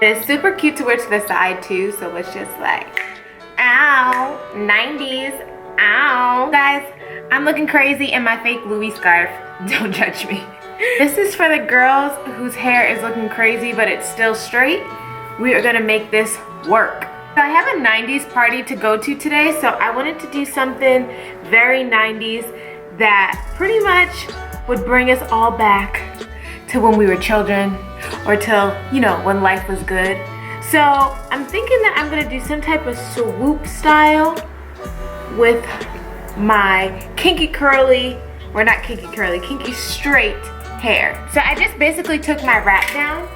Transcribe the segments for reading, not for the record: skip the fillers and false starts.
It's super cute to wear to the side too, so it's just like, ow, 90s, ow. Guys, I'm looking crazy in my fake Louis scarf. Don't judge me. This is for the girls whose hair is looking crazy but it's still straight. We are gonna make this work. So I have a 90s party to go to today, so I wanted to do something very 90s that pretty much would bring us all back to when we were children, or till, you know, when life was good. So I'm thinking that I'm gonna do some type of swoop style with my kinky curly, or not kinky curly, kinky straight hair. So I just basically took my wrap down,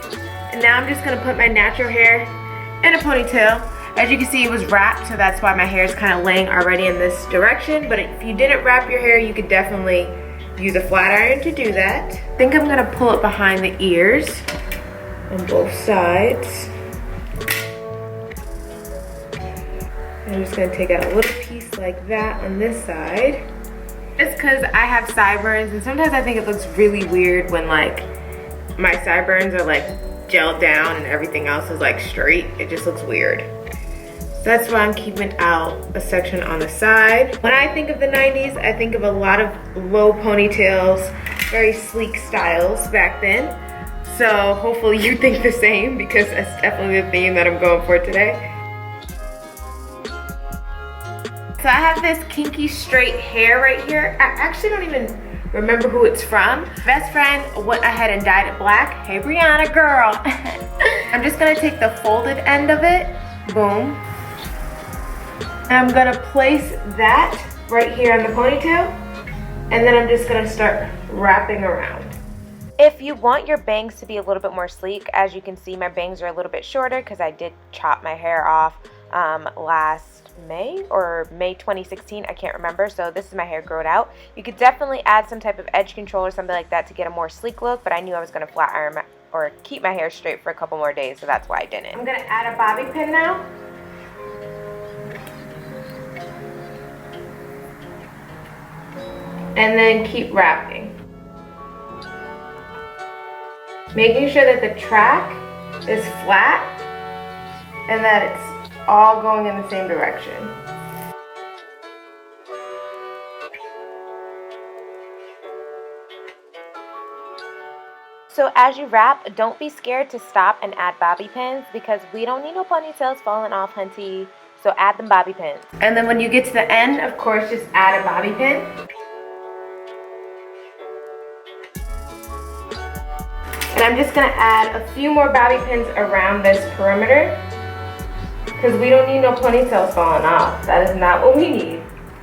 and now I'm just gonna put my natural hair in a ponytail. As you can see, it was wrapped, so that's why my hair is kind of laying already in this direction. But if you didn't wrap your hair, you could definitely use a flat iron to do that. I think I'm gonna pull it behind the ears on both sides. I'm just gonna take out a little piece like that on this side. Just cause I have sideburns, and sometimes I think it looks really weird when like my sideburns are like gelled down and everything else is like straight. It just looks weird. So that's why I'm keeping out a section on the side. When I think of the 90s, I think of a lot of low ponytails, very sleek styles back then. So hopefully you think the same, because that's definitely the theme that I'm going for today. So I have this kinky straight hair right here. I actually don't even remember who it's from. Best friend went ahead and dyed it black. Hey Brianna girl. I'm just gonna take the folded end of it, boom. And I'm gonna place that right here on the ponytail, and then I'm just gonna start wrapping around. If you want your bangs to be a little bit more sleek, as you can see, my bangs are a little bit shorter because I did chop my hair off last May or May 2016, I can't remember. So this is my hair growed out. You could definitely add some type of edge control or something like that to get a more sleek look, but I knew I was gonna flat iron or keep my hair straight for a couple more days, so that's why I didn't. I'm gonna add a bobby pin now. And then keep wrapping. Making sure that the track is flat and that it's all going in the same direction. So as you wrap, don't be scared to stop and add bobby pins, because we don't need no ponytails falling off, hunty. So add them bobby pins. And then when you get to the end, of course, just add a bobby pin. And I'm just gonna add a few more bobby pins around this perimeter, because we don't need no ponytails falling off. That is not what we need.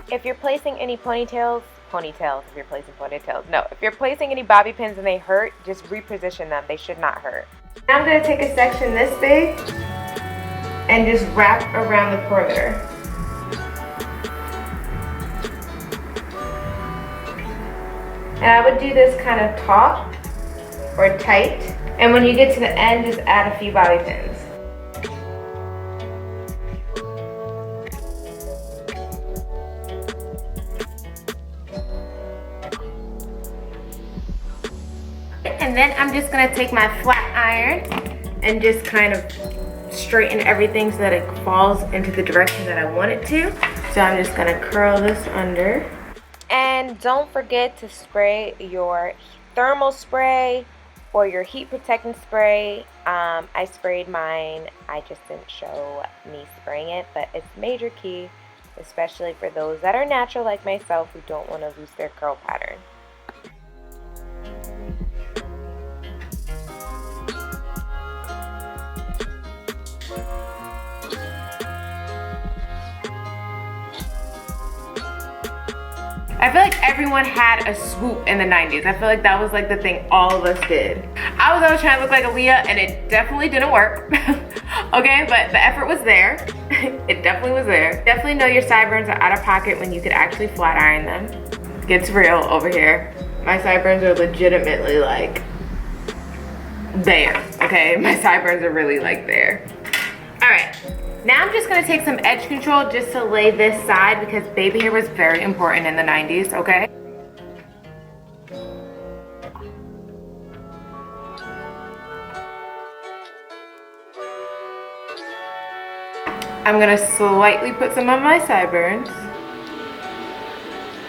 If you're placing any ponytails, if you're placing ponytails, no. If you're placing any bobby pins and they hurt, just reposition them. They should not hurt. Now I'm gonna take a section this big and just wrap around the perimeter. And I would do this kind of taut or tight, and when you get to the end, just add a few bobby pins. And then I'm just gonna take my flat iron and just kind of straighten everything so that it falls into the direction that I want it to. So I'm just gonna curl this under. And don't forget to spray your thermal spray or your heat protectant spray. I sprayed mine. I just didn't show me spraying it, but it's major key, especially for those that are natural like myself who don't want to lose their curl pattern. I feel like everyone had a swoop in the 90s. I feel like that was like the thing all of us did. I was always trying to look like Aaliyah, and it definitely didn't work. Okay, but the effort was there. It definitely was there. Definitely know your sideburns are out of pocket when you could actually flat iron them. Gets real over here. My sideburns are legitimately like there, okay? My sideburns are really like there. All right. Now I'm just gonna take some edge control just to lay this side, because baby hair was very important in the 90s, okay? I'm gonna slightly put some on my sideburns.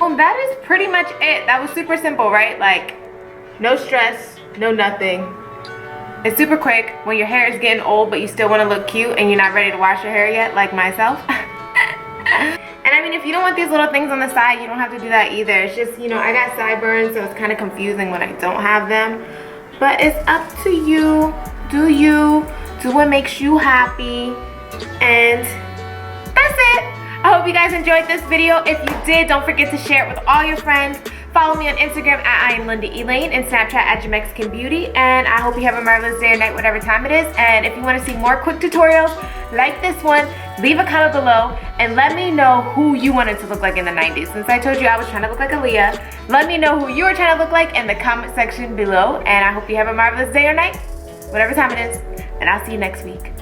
Well, that is pretty much it. That was super simple, right? Like, no stress, no nothing. It's super quick when your hair is getting old but you still want to look cute and you're not ready to wash your hair yet, like myself. And I mean, if you don't want these little things on the side, you don't have to do that either. It's just, you know, I got sideburns, so it's kind of confusing when I don't have them. But it's up to you. Do you. Do what makes you happy. And that's it. I hope you guys enjoyed this video. If you did, don't forget to share it with all your friends. Follow me on Instagram at iamLindaElaine and Snapchat at JaMexicanBeauty. And I hope you have a marvelous day or night, whatever time it is. And if you want to see more quick tutorials like this one, leave a comment below and let me know who you wanted to look like in the 90s. Since I told you I was trying to look like Aaliyah, let me know who you were trying to look like in the comment section below. And I hope you have a marvelous day or night, whatever time it is. And I'll see you next week.